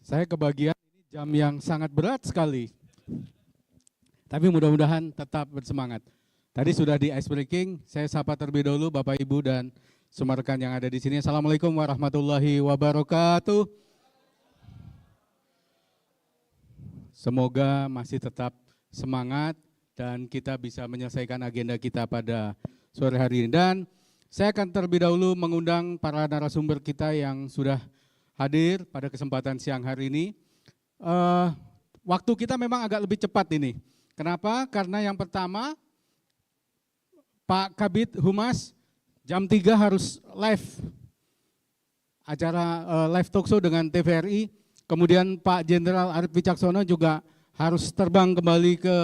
Saya kebagian ini jam yang sangat berat sekali. Tapi mudah-mudahan tetap bersemangat. Tadi sudah di ice breaking, saya sapa terlebih dahulu Bapak Ibu dan semua rekan yang ada di sini. Assalamualaikum warahmatullahi wabarakatuh. Semoga masih tetap semangat dan kita bisa menyelesaikan agenda kita pada sore hari ini. Dan saya akan terlebih dahulu mengundang para narasumber kita yang sudah hadir pada kesempatan siang hari ini. Waktu kita memang agak lebih cepat ini. Kenapa? Karena yang pertama, Pak Kabid Humas jam 3 harus live, acara live talkshow dengan TVRI. Kemudian Pak Jenderal Arief Wicaksono juga harus terbang kembali ke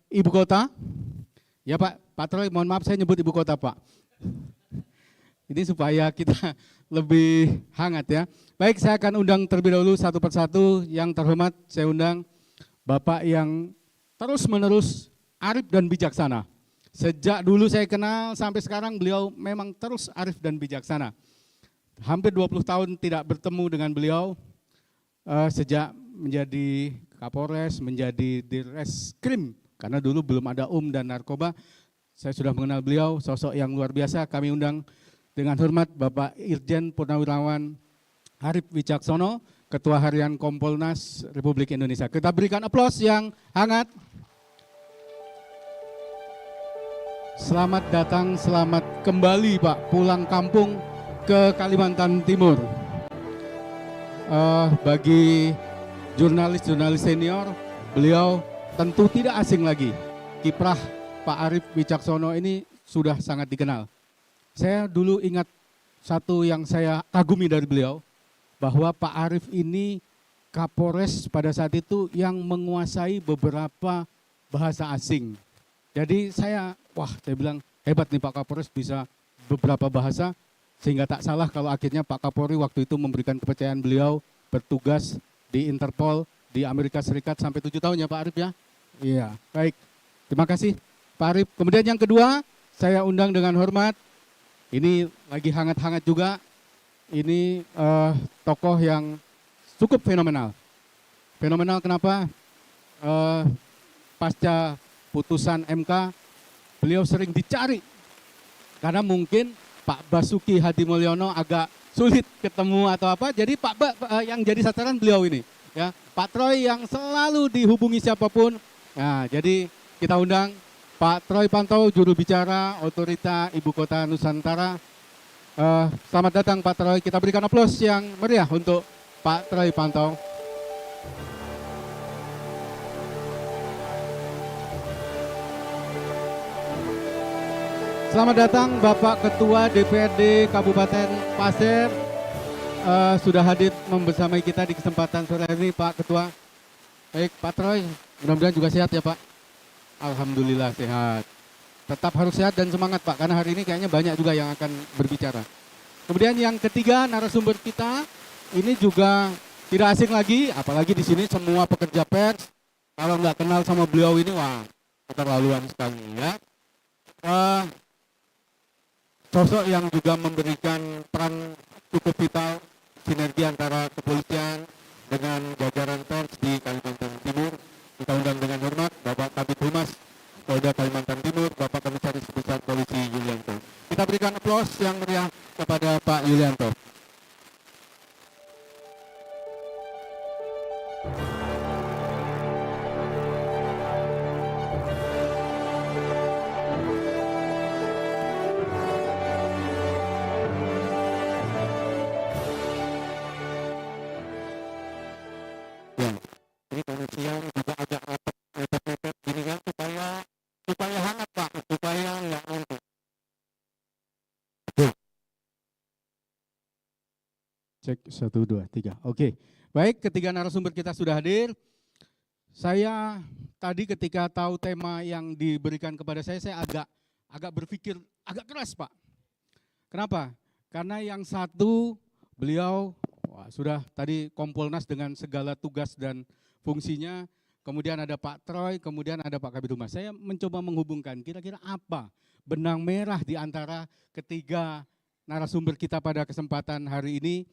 ibu kota. Ya Pak Troy, mohon maaf saya nyebut ibu kota Pak. Ini supaya kita lebih hangat ya. Baik, saya akan undang terlebih dahulu satu persatu. Yang terhormat saya undang Bapak yang terus menerus arif dan bijaksana. Sejak dulu saya kenal sampai sekarang beliau memang terus arif dan bijaksana. Hampir 20 tahun tidak bertemu dengan beliau, sejak menjadi Kapolres, menjadi Direskrim, karena dulu belum ada dan narkoba. Saya sudah mengenal beliau, sosok yang luar biasa. Kami undang dengan hormat Bapak Irjen Purnawirawan Arief Wicaksono, Ketua Harian Kompolnas Republik Indonesia. Kita berikan aplaus yang hangat. Selamat datang, selamat kembali Pak, pulang kampung ke Kalimantan Timur. Bagi jurnalis-jurnalis senior, beliau tentu tidak asing lagi. Kiprah Pak Arief Wicaksono ini sudah sangat dikenal. Saya dulu ingat satu yang saya kagumi dari beliau, bahwa Pak Arief ini Kapolres pada saat itu yang menguasai beberapa bahasa asing. Jadi saya bilang hebat nih Pak Kapolres bisa beberapa bahasa, sehingga tak salah kalau akhirnya Pak Kapolri waktu itu memberikan kepercayaan beliau bertugas di Interpol di Amerika Serikat sampai 7 tahun ya Pak Arief ya. Iya, baik. Terima kasih Pak Arief. Kemudian yang kedua, saya undang dengan hormat, ini lagi hangat-hangat juga, ini tokoh yang cukup fenomenal. Fenomenal kenapa? Pasca putusan MK, beliau sering dicari karena mungkin Pak Basuki Hadimulyono agak sulit ketemu atau apa, jadi yang jadi sasaran beliau ini, ya Pak Troy yang selalu dihubungi siapapun. Nah, jadi kita undang Pak Troy Pantau, juru bicara Otorita Ibu Kota Nusantara. Selamat datang Pak Troy. Kita berikan aplaus yang meriah untuk Pak Troy Pantau. Selamat datang Bapak Ketua DPRD Kabupaten Pasir, sudah hadir membersamai kita di kesempatan sore hari ini Pak Ketua. Baik Pak Troy, mudah-mudahan juga sehat ya Pak. Alhamdulillah sehat. Tetap harus sehat dan semangat Pak, karena hari ini kayaknya banyak juga yang akan berbicara. Kemudian yang ketiga, narasumber kita ini juga tidak asing lagi, apalagi di sini semua pekerja pers. Kalau nggak kenal sama beliau ini, wah keterlaluan sekali ya. Sosok yang juga memberikan peran cukup vital sinergi antara kepolisian dengan jajaran pers di Kalimantan Timur. Kita undang dengan hormat Bapak Kabid Humas Polda Kalimantan Timur, Bapak Komisaris Besar Polisi Yulianto. Kita berikan aplaus yang meriah kepada Pak Yulianto. Ini siang juga agak mepet-mepet gini kan supaya hangat Pak, supaya nggak ngantuk. Cek 1, 2, 3. Oke, baik, ketiga narasumber kita sudah hadir. Saya tadi ketika tahu tema yang diberikan kepada saya agak berpikir agak keras Pak. Kenapa? Karena yang satu beliau sudah tadi Kompolnas dengan segala tugas dan fungsinya, kemudian ada Pak Troy, kemudian ada Pak Kabid Humas. Saya mencoba menghubungkan kira-kira apa benang merah di antara ketiga narasumber kita pada kesempatan hari ini.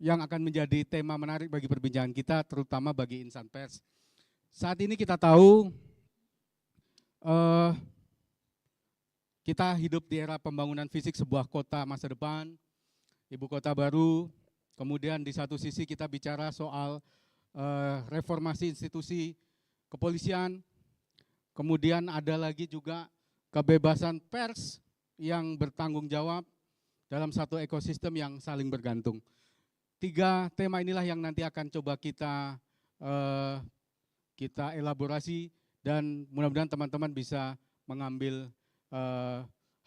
yang akan menjadi tema menarik bagi perbincangan kita, terutama bagi insan pers. Saat ini kita tahu kita hidup di era pembangunan fisik sebuah kota masa depan, ibu kota baru, kemudian di satu sisi kita bicara soal reformasi institusi kepolisian, kemudian ada lagi juga kebebasan pers yang bertanggung jawab dalam satu ekosistem yang saling bergantung. 3 tema inilah yang nanti akan coba kita elaborasi dan mudah-mudahan teman-teman bisa mengambil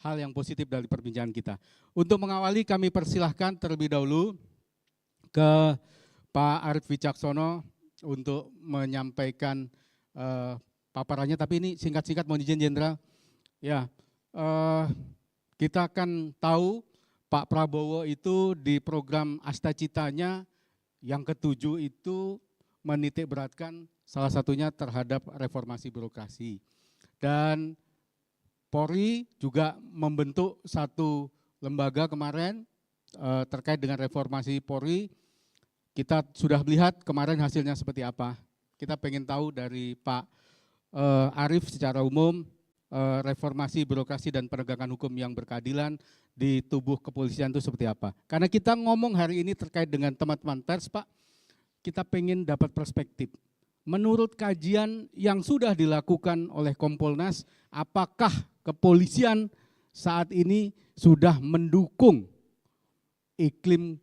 hal yang positif dari perbincangan kita. Untuk mengawali kami persilahkan terlebih dahulu ke Pak Arief Wicaksono untuk menyampaikan paparannya, tapi ini singkat-singkat mohon izin Jenderal. Ya, kita akan tahu Pak Prabowo itu di program Astacitanya yang ke-7 itu menitik beratkan salah satunya terhadap reformasi birokrasi. Dan Polri juga membentuk satu lembaga kemarin terkait dengan reformasi Polri. Kita sudah melihat kemarin hasilnya seperti apa. Kita pengen tahu dari Pak Arief secara umum reformasi birokrasi dan penegakan hukum yang berkeadilan di tubuh kepolisian itu seperti apa. Karena kita ngomong hari ini terkait dengan teman-teman pers, Pak, kita pengen dapat perspektif. Menurut kajian yang sudah dilakukan oleh Kompolnas, apakah kepolisian saat ini sudah mendukung iklim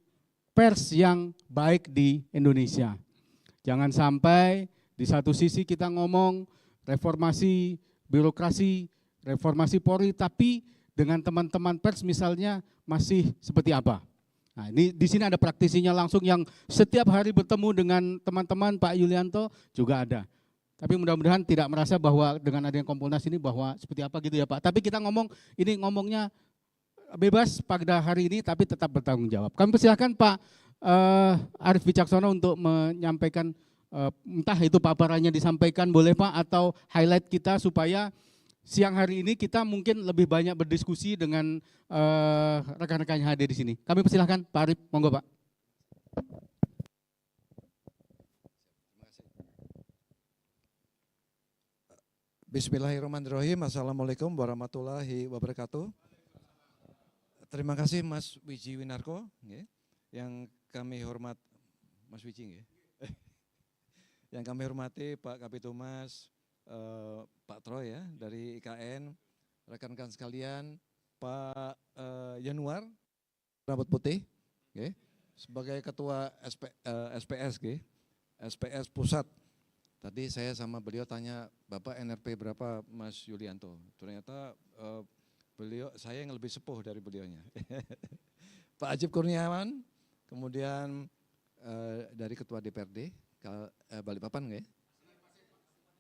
pers yang baik di Indonesia? Jangan sampai di satu sisi kita ngomong reformasi birokrasi, reformasi Polri, tapi dengan teman-teman pers misalnya masih seperti apa? Nah, ini di sini ada praktisinya langsung yang setiap hari bertemu dengan teman-teman, Pak Yulianto juga ada. Tapi mudah-mudahan tidak merasa bahwa dengan adanya Kompolnas ini bahwa seperti apa gitu ya Pak. Tapi kita ngomongnya bebas pada hari ini tapi tetap bertanggung jawab. Kami persilahkan Pak Arief Wicaksono untuk menyampaikan entah itu paparannya disampaikan boleh Pak atau highlight kita supaya siang hari ini kita mungkin lebih banyak berdiskusi dengan rekan-rekan yang hadir di sini. Kami persilahkan Pak Arief, monggo Pak. Bismillahirrahmanirrahim. Assalamualaikum warahmatullahi wabarakatuh. Terima kasih Mas Wiji Winarko, yang kami hormat, Mas Wiji, yang kami hormati Pak Kabid Humas, Pak Troy ya dari IKN, rekan-rekan sekalian, Pak Yanuar, rambut putih, sebagai Ketua SPS, SPS Pusat. Tadi saya sama beliau tanya, Bapak NRP berapa Mas Yulianto? Ternyata saya yang lebih sepuh dari beliaunya. Pak Ajib Kurniawan, kemudian dari Ketua DPRD, Balikpapan nggak ya?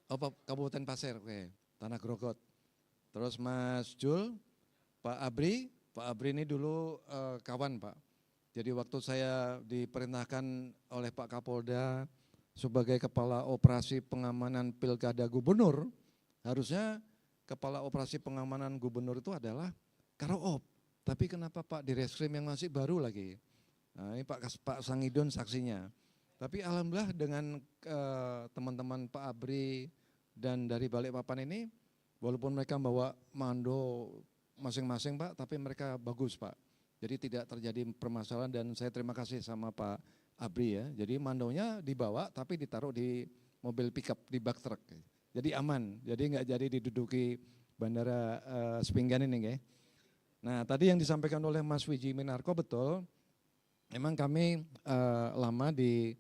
Oh, Kabupaten Pasir, oke. Tanah Grogot. Terus Mas Jul, Pak Abri ini dulu kawan Pak. Jadi waktu saya diperintahkan oleh Pak Kapolda sebagai Kepala Operasi Pengamanan Pilkada Gubernur, harusnya Kepala Operasi Pengamanan Gubernur itu adalah Karo-op. Tapi kenapa Pak Direskrim yang masih baru lagi? Nah, ini Pak Sangidon saksinya. Tapi alhamdulillah dengan teman-teman Pak Abri dan dari Balikpapan ini, walaupun mereka bawa mando masing-masing Pak, tapi mereka bagus Pak. Jadi tidak terjadi permasalahan dan saya terima kasih sama Pak Abri ya. Jadi mandonya dibawa tapi ditaruh di mobil pickup, di bak truk. Jadi aman, jadi nggak jadi diduduki Bandara Sepinggan ini. Nah tadi yang disampaikan oleh Mas Wiji Winarko betul, memang kami lama di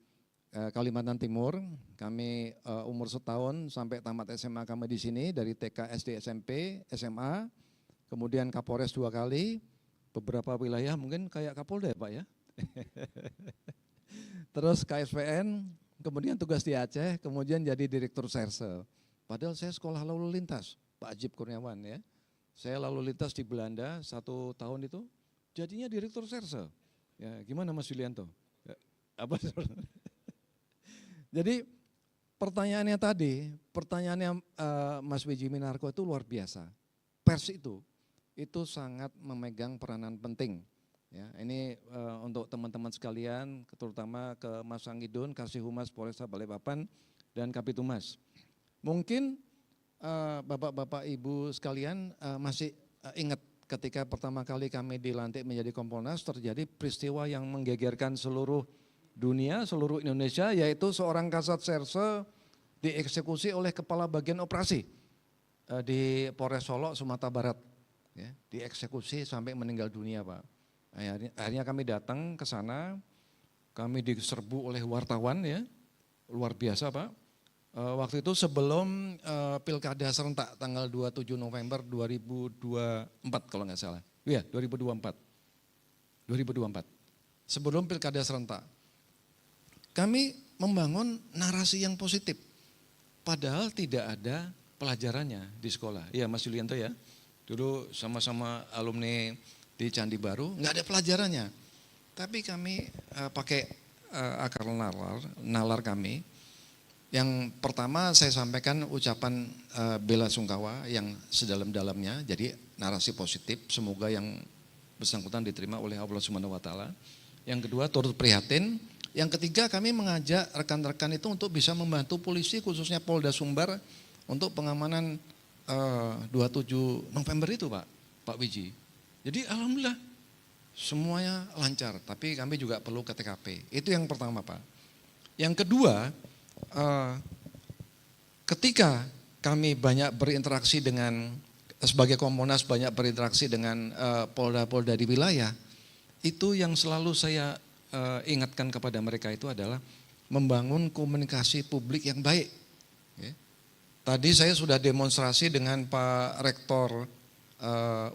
Kalimantan Timur, kami umur setahun sampai tamat SMA kami di sini, dari TK, SD, SMP, SMA, kemudian Kapolres 2 kali, beberapa wilayah mungkin kayak Kapolda ya Pak ya. Terus KSPN, kemudian tugas di Aceh, kemudian jadi Direktur Serse. Padahal saya sekolah lalu lintas, Pak Ajib Kurniawan ya. Saya lalu lintas di Belanda 1 tahun itu, jadinya Direktur Serse. Ya, gimana Mas Yulianto? Ya, apa? Jadi pertanyaannya Mas Wiji Winarko itu luar biasa. Pers itu sangat memegang peranan penting Ya, ini untuk teman-teman sekalian, terutama ke Mas Sangidun, Kasih Humas Polresta Balikpapan, dan Kabid Humas. Mungkin Bapak-bapak Ibu sekalian masih ingat ketika pertama kali kami dilantik menjadi Kompolnas, terjadi peristiwa yang menggegerkan seluruh dunia, seluruh Indonesia, yaitu seorang Kasat Serse dieksekusi oleh Kepala Bagian Operasi di Polres Solo, Sumatera Barat. Ya, dieksekusi sampai meninggal dunia, Pak. Akhirnya kami datang ke sana, kami diserbu oleh wartawan, ya, luar biasa, Pak. Waktu itu sebelum Pilkada serentak tanggal 27 November 2024 kalau nggak salah. Iya, 2024. Sebelum Pilkada serentak. Kami membangun narasi yang positif. Padahal tidak ada pelajarannya di sekolah. Iya, Mas Yulianto ya. Dulu sama-sama alumni di Candi Baru, nggak ada pelajarannya. Tapi kami pakai akar nalar kami. Yang pertama saya sampaikan ucapan bela sungkawa yang sedalam-dalamnya, jadi narasi positif, semoga yang bersangkutan diterima oleh Allah Subhanahu wa taala. Yang kedua turut prihatin, yang ketiga kami mengajak rekan-rekan itu untuk bisa membantu polisi khususnya Polda Sumbar untuk pengamanan 27 November itu Pak Wiji. Jadi alhamdulillah semuanya lancar, tapi kami juga perlu ke TKP. Itu yang pertama, Pak. Yang kedua, ketika kami banyak berinteraksi dengan, sebagai Kompolnas banyak berinteraksi dengan polda-polda di wilayah, itu yang selalu saya ingatkan kepada mereka itu adalah membangun komunikasi publik yang baik. Tadi saya sudah demonstrasi dengan Pak Rektor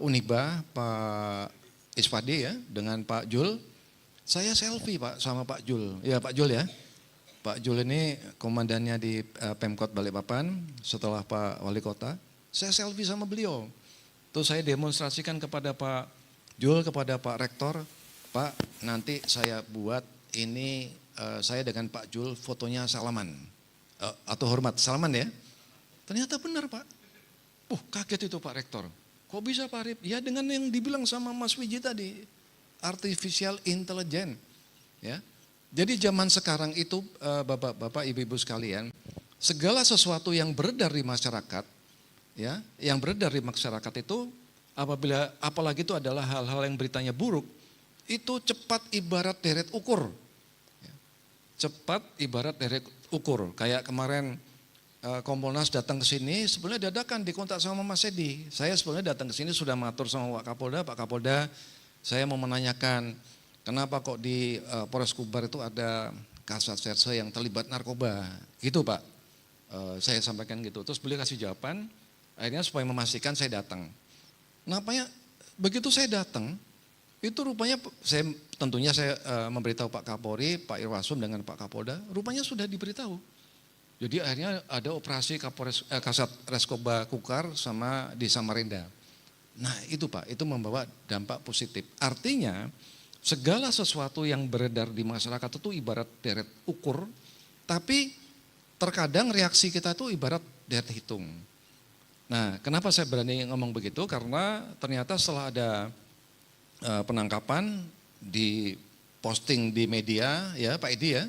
Uniba, Pak Isfadi ya, dengan Pak Jul. Saya selfie Pak sama Pak Jul, ya Pak Jul ya. Pak Jul ini komandannya di Pemkot Balikpapan setelah Pak Wali Kota. Saya selfie sama beliau. Terus saya demonstrasikan kepada Pak Jul, kepada Pak Rektor, Pak nanti saya buat ini saya dengan Pak Jul fotonya salaman atau hormat, salaman ya. Ternyata benar Pak. Kaget itu Pak Rektor. Kok bisa Pak Arif? Ya dengan yang dibilang sama Mas Wiji tadi, artificial intelligence. Ya. Jadi zaman sekarang itu Bapak-bapak, Ibu-ibu sekalian, segala sesuatu yang beredar di masyarakat, ya, yang beredar di masyarakat itu apalagi itu adalah hal-hal yang beritanya buruk, itu cepat ibarat deret ukur. Ya. Cepat ibarat deret ukur. Kayak kemarin Kompolnas datang ke sini, sebenarnya dadakan dikontak sama Mas Edi. Saya sebenarnya datang ke sini sudah matur sama Pak Kapolda, saya mau menanyakan kenapa kok di Polres Kubar itu ada Kasat Serse yang terlibat narkoba, gitu Pak. Saya sampaikan gitu, terus beliau kasih jawaban, akhirnya supaya memastikan saya datang. Napanya begitu saya datang, itu rupanya tentunya saya memberitahu Pak Kapolri, Pak Irwasum dengan Pak Kapolda, rupanya sudah diberitahu. Jadi akhirnya ada operasi Kasat Reskoba Kukar sama di Samarinda. Nah itu Pak, itu membawa dampak positif. Artinya segala sesuatu yang beredar di masyarakat itu ibarat deret ukur, tapi terkadang reaksi kita itu ibarat deret hitung. Nah kenapa saya berani ngomong begitu? Karena ternyata setelah ada penangkapan di posting di media ya Pak Edi ya,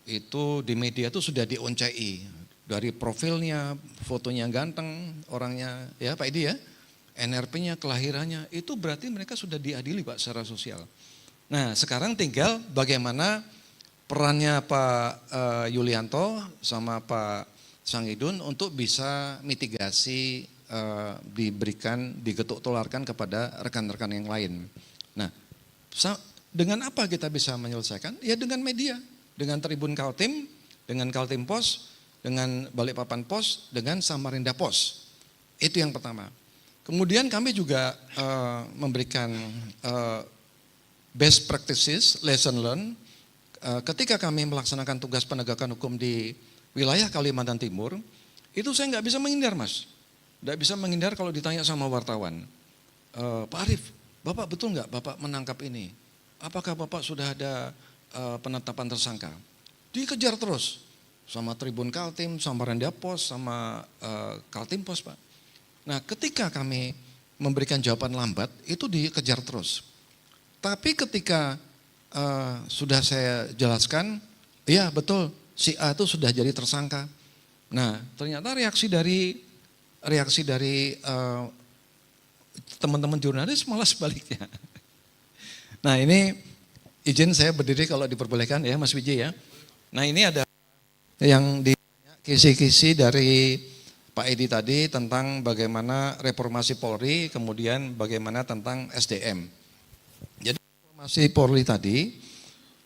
itu di media itu sudah dioncai dari profilnya, fotonya ganteng, orangnya ya Pak Edi ya, NRP-nya, kelahirannya, itu berarti mereka sudah diadili Pak secara sosial. Nah sekarang tinggal bagaimana perannya Pak Yulianto sama Pak Sangidun untuk bisa mitigasi diberikan, digetuk tularkan kepada rekan-rekan yang lain. Nah dengan apa kita bisa menyelesaikan? Ya dengan media. Dengan Tribun Kaltim, dengan Kaltim Pos, dengan Balikpapan Pos, dengan Samarinda Pos. Itu yang pertama. Kemudian kami juga memberikan best practices, lesson learned. Ketika kami melaksanakan tugas penegakan hukum di wilayah Kalimantan Timur, itu saya nggak bisa menghindar Mas. Nggak bisa menghindar kalau ditanya sama wartawan. Pak Arif, Bapak betul nggak Bapak menangkap ini? Apakah Bapak sudah ada penetapan tersangka? Dikejar terus sama Tribun Kaltim, Samarinda Pos, sama Kaltim Pos Pak. Nah ketika kami memberikan jawaban lambat itu dikejar terus. Tapi ketika sudah saya jelaskan, iya betul, si A itu sudah jadi tersangka. Nah, ternyata reaksi dari teman-teman jurnalis malah sebaliknya. Nah, ini izin saya berdiri kalau diperbolehkan ya Mas Wiji ya. Nah, ini ada yang di kisi-kisi dari Pak Edi tadi tentang bagaimana reformasi Polri, kemudian bagaimana tentang SDM. Jadi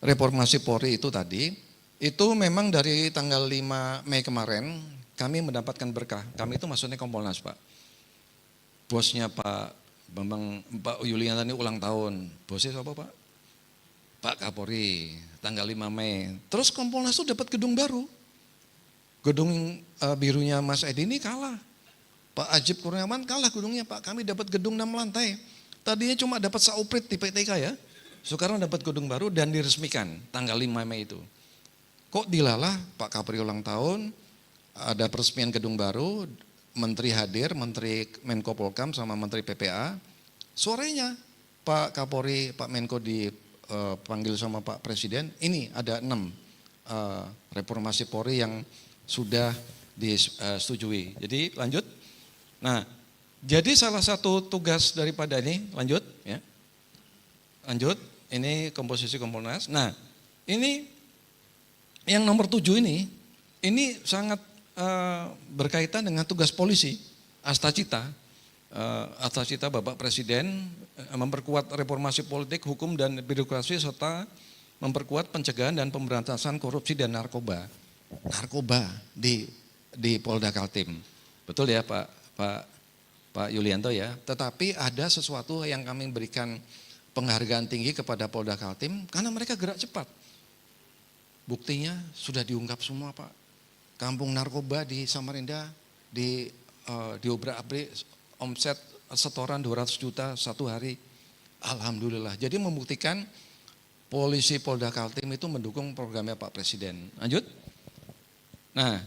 reformasi Polri itu tadi, itu memang dari tanggal 5 Mei kemarin kami mendapatkan berkah. Kami itu maksudnya Kompolnas, Pak. Bosnya Pak Bambang, Pak Yulian tadi ulang tahun. Bosnya siapa, Pak? Pak Kapolri, tanggal 5 Mei. Terus Kompolnas itu dapat gedung baru. Gedung birunya Mas Edi ini kalah. Pak Ajib Kurniawan kalah gedungnya, Pak. Kami dapat gedung 6 lantai. Tadinya cuma dapat sauprit di PTK ya. Sekarang dapat gedung baru dan diresmikan tanggal 5 Mei itu. Kok dilalah Pak Kapolri ulang tahun, ada peresmian gedung baru, Menteri hadir, Menteri Menko Polkam sama Menteri PPA. Sorenya Pak Kapolri, Pak Menko dipanggil sama Pak Presiden, ini ada 6 reformasi Polri yang sudah disetujui. Jadi lanjut. Nah, jadi salah satu tugas daripada ini, lanjut ya. Lanjut, ini komposisi Kompolnas. Nah, ini yang nomor 7 ini sangat berkaitan dengan tugas polisi, Astacita Bapak Presiden memperkuat reformasi politik, hukum dan birokrasi serta memperkuat pencegahan dan pemberantasan korupsi dan narkoba di Polda Kaltim. Betul ya Pak Yulianto ya. Tetapi ada sesuatu yang kami berikan penghargaan tinggi kepada Polda Kaltim karena mereka gerak cepat. Buktinya sudah diungkap semua, Pak. Kampung narkoba di Samarinda diobrak-abrik, omset setoran 200 juta satu hari. Alhamdulillah. Jadi membuktikan polisi Polda Kaltim itu mendukung programnya Pak Presiden. Lanjut. Nah,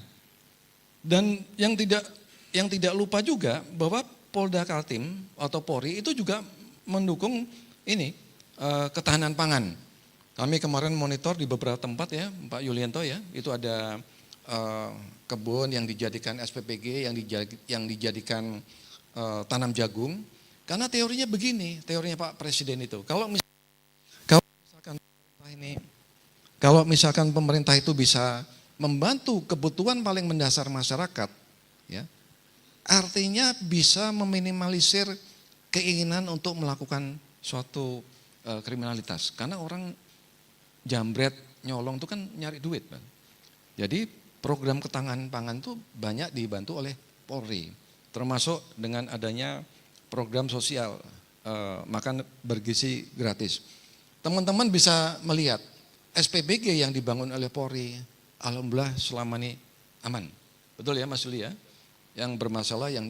dan yang tidak lupa juga bahwa Polda Kaltim atau Polri itu juga mendukung ini ketahanan pangan. Kami kemarin monitor di beberapa tempat ya, Pak Yulianto ya, itu ada kebun yang dijadikan SPPG, yang dijadikan tanam jagung. Karena teorinya begini, teorinya Pak Presiden itu, kalau misalkan pemerintah itu bisa membantu kebutuhan paling mendasar masyarakat, ya, artinya bisa meminimalisir keinginan untuk melakukan suatu kriminalitas. Karena orang jambret, nyolong itu kan nyari duit, Bang. Jadi program ketahanan pangan itu banyak dibantu oleh Polri, termasuk dengan adanya program sosial makan bergizi gratis. Teman-teman bisa melihat SPBG yang dibangun oleh Polri, alhamdulillah selama ini aman. Betul ya Mas Yuli ya? Yang bermasalah yang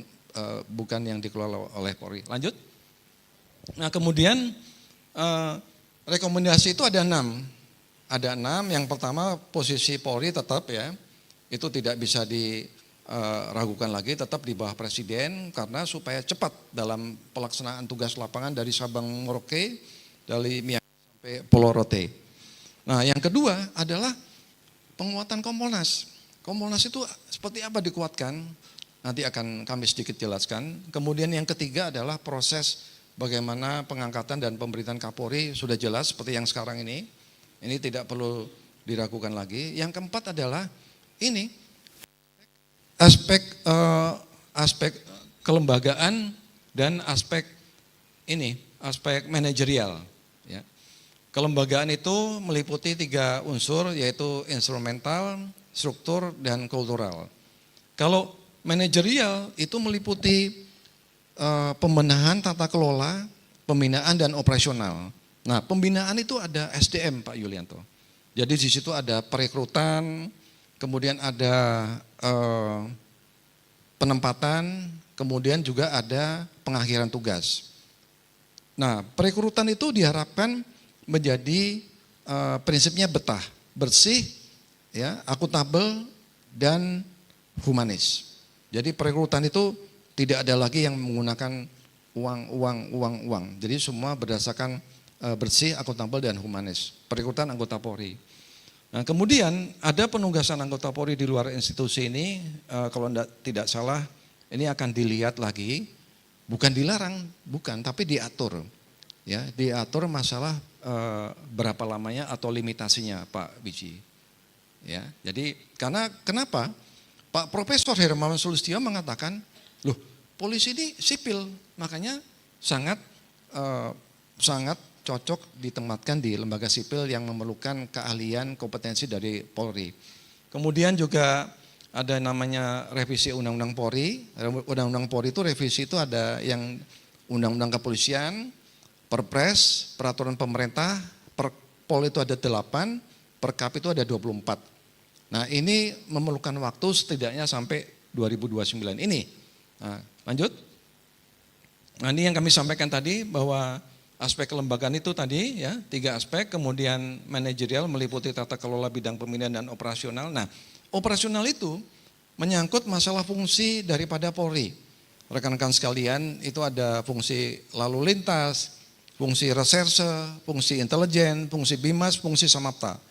bukan yang dikelola oleh Polri. Lanjut. Nah kemudian rekomendasi itu ada 6. Ada 6, yang pertama posisi Polri tetap ya, itu tidak bisa diragukan lagi, tetap di bawah Presiden karena supaya cepat dalam pelaksanaan tugas lapangan dari Sabang Merauke, dari Miangas sampai Pulau Rote. Nah yang kedua adalah penguatan Kompolnas. Kompolnas itu seperti apa dikuatkan, nanti akan kami sedikit jelaskan. Kemudian yang ketiga adalah proses bagaimana pengangkatan dan pemberitaan Kapolri sudah jelas seperti yang sekarang ini tidak perlu diragukan lagi. Yang keempat adalah ini aspek kelembagaan dan aspek manajerial. Ya. Kelembagaan itu meliputi 3 unsur, yaitu instrumental, struktur, dan kultural. Kalau manajerial itu meliputi pembenahan tata kelola, pembinaan dan operasional. Nah, pembinaan itu ada SDM Pak Yulianto. Jadi di situ ada perekrutan, kemudian ada penempatan, kemudian juga ada pengakhiran tugas. Nah, perekrutan itu diharapkan menjadi prinsipnya betah, bersih, ya, akuntabel dan humanis. Jadi perekrutan itu tidak ada lagi yang menggunakan uang. Jadi semua berdasarkan bersih, akuntabel, dan humanis. Perekrutan anggota Polri. Nah, kemudian ada penugasan anggota Polri di luar institusi ini, kalau tidak salah, ini akan dilihat lagi, bukan dilarang, bukan, tapi diatur. Ya, diatur masalah berapa lamanya atau limitasinya, Pak Wiji. Ya, jadi kenapa? Pak Profesor Hermawan Sulistyo mengatakan, loh, polisi ini sipil, makanya sangat cocok ditempatkan di lembaga sipil yang memerlukan keahlian, kompetensi dari Polri. Kemudian juga ada namanya revisi Undang-Undang Polri. Undang-Undang Polri itu revisi itu ada yang Undang-Undang Kepolisian, Perpres, Peraturan Pemerintah, Perpol itu ada 8, Perkap itu ada 24. Nah, ini memerlukan waktu setidaknya sampai 2029 ini. Nah, lanjut. Nah, ini yang kami sampaikan tadi bahwa aspek kelembagaan itu tadi ya, 3 aspek, kemudian manajerial meliputi tata kelola bidang pemilihan dan operasional. Nah, operasional itu menyangkut masalah fungsi daripada Polri. Rekan-rekan sekalian, itu ada fungsi lalu lintas, fungsi reserse, fungsi intelijen, fungsi Bimas, fungsi Samapta.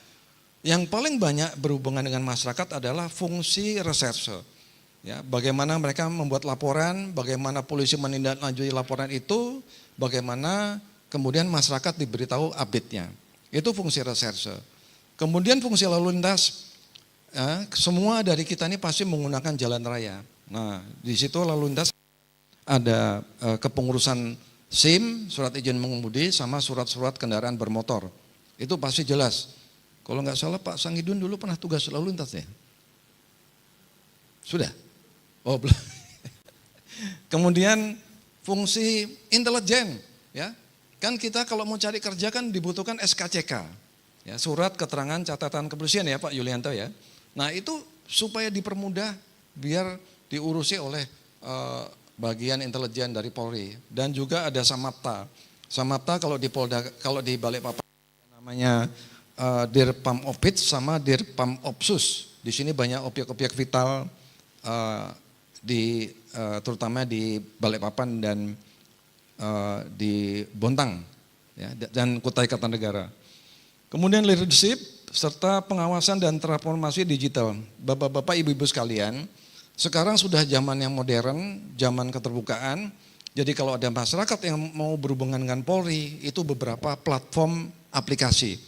Yang paling banyak berhubungan dengan masyarakat adalah fungsi reserse. Ya, bagaimana mereka membuat laporan, bagaimana polisi menindaklanjuti laporan itu, bagaimana kemudian masyarakat diberitahu update-nya. Itu fungsi reserse. Kemudian fungsi lalu lintas, ya, semua dari kita ini pasti menggunakan jalan raya. Nah, di situ lalu lintas ada kepengurusan SIM, surat izin mengemudi, sama surat-surat kendaraan bermotor. Itu pasti jelas. Kalau nggak salah Pak Sangidun dulu pernah tugas lalu lintas ya? Sudah? Oh belum. Kemudian fungsi intelijen, ya. Kan kita kalau mau cari kerja kan dibutuhkan SKCK, ya, surat keterangan catatan kepolisian ya Pak Yulianto ya. Nah itu supaya dipermudah biar diurusi oleh bagian intelijen dari Polri, dan juga ada Samapta. Samapta kalau di Polda, kalau di Balikpapan namanya Dirpam Opit sama Dirpam Opsus. Di sini banyak objek-objek vital terutama di Balikpapan dan di Bontang ya, dan Kutai Kartanegara. Kemudian leadership serta pengawasan dan transformasi digital. Bapak-bapak, ibu-ibu sekalian, sekarang sudah zaman yang modern, zaman keterbukaan. Jadi kalau ada masyarakat yang mau berhubungan dengan Polri, itu beberapa platform aplikasi.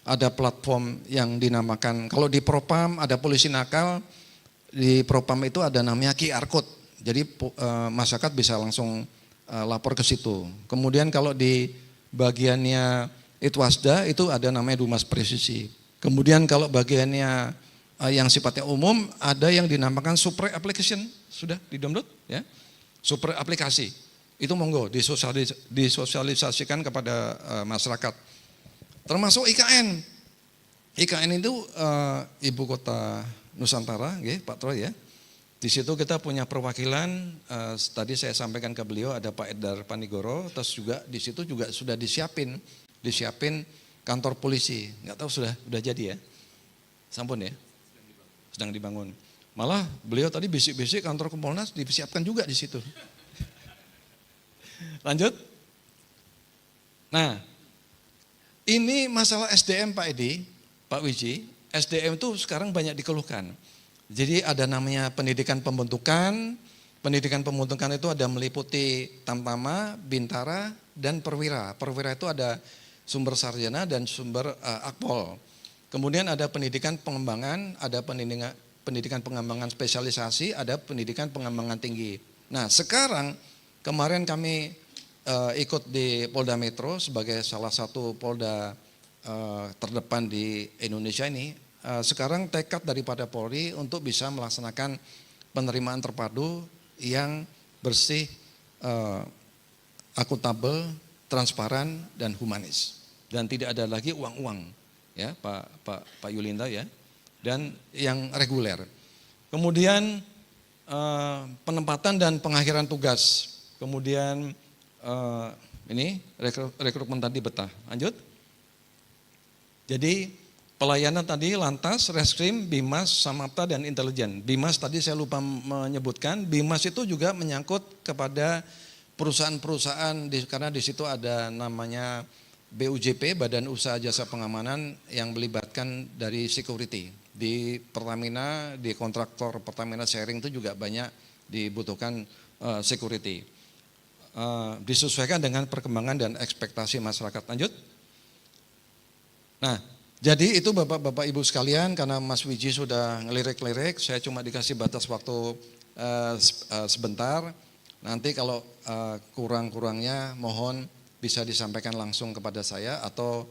Ada platform yang dinamakan, kalau di Propam ada polisi nakal, di Propam itu ada namanya QR Code. Jadi masyarakat bisa langsung lapor ke situ. Kemudian kalau di bagiannya Itwasda itu ada namanya Dumas Presisi. Kemudian kalau bagiannya yang sifatnya umum ada yang dinamakan Super Application, sudah di-download ya. Super aplikasi. Itu monggo disosialisasikan kepada masyarakat. Termasuk IKN. IKN itu Ibu Kota Nusantara, ya, Pak Troy ya. Di situ kita punya perwakilan, tadi saya sampaikan ke beliau ada Pak Edar Panigoro, terus juga di situ juga sudah disiapin kantor polisi. Nggak tahu sudah jadi ya, sampun ya, sedang dibangun. Malah beliau tadi bisik-bisik kantor Kompolnas disiapkan juga di situ. Lanjut. Nah, ini masalah SDM Pak Edi, Pak Wiji, SDM itu sekarang banyak dikeluhkan. Jadi ada namanya pendidikan pembentukan. Pendidikan pembentukan itu ada meliputi Tamtama, Bintara, dan Perwira. Perwira itu ada sumber sarjana dan sumber akpol. Kemudian ada pendidikan pengembangan, ada pendidikan pengembangan spesialisasi, ada pendidikan pengembangan tinggi. Nah sekarang kemarin kami ikut di Polda Metro sebagai salah satu Polda terdepan di Indonesia ini. Sekarang tekad daripada Polri untuk bisa melaksanakan penerimaan terpadu yang bersih, akuntabel, transparan, dan humanis. Dan tidak ada lagi uang-uang, ya Pak Yulinda ya, dan yang reguler. Kemudian penempatan dan pengakhiran tugas. Kemudian ini rekrutmen tadi betah. Lanjut. Jadi pelayanan tadi Lantas, Reskrim, Bimas, Samapta, dan Intelijen. Bimas tadi saya lupa menyebutkan, Bimas itu juga menyangkut kepada perusahaan-perusahaan, karena di situ ada namanya BUJP, Badan Usaha Jasa Pengamanan yang melibatkan dari security. Di Pertamina, di kontraktor Pertamina Sharing itu juga banyak dibutuhkan security. Disesuaikan dengan perkembangan dan ekspektasi masyarakat. Lanjut. Nah, jadi itu Bapak-Bapak Ibu sekalian, karena Mas Wiji sudah ngelirik-lirik, saya cuma dikasih batas waktu sebentar. Nanti kalau kurang-kurangnya mohon bisa disampaikan langsung kepada saya atau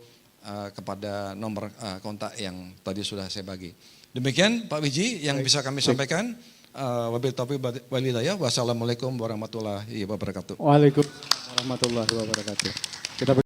kepada nomor kontak yang tadi sudah saya bagi. Demikian Pak Wiji yang bisa kami sampaikan. Wabillahi taufiq wal hidayah. Wassalamualaikum warahmatullahi wabarakatuh. Waalaikumsalam warahmatullahi wabarakatuh. Kita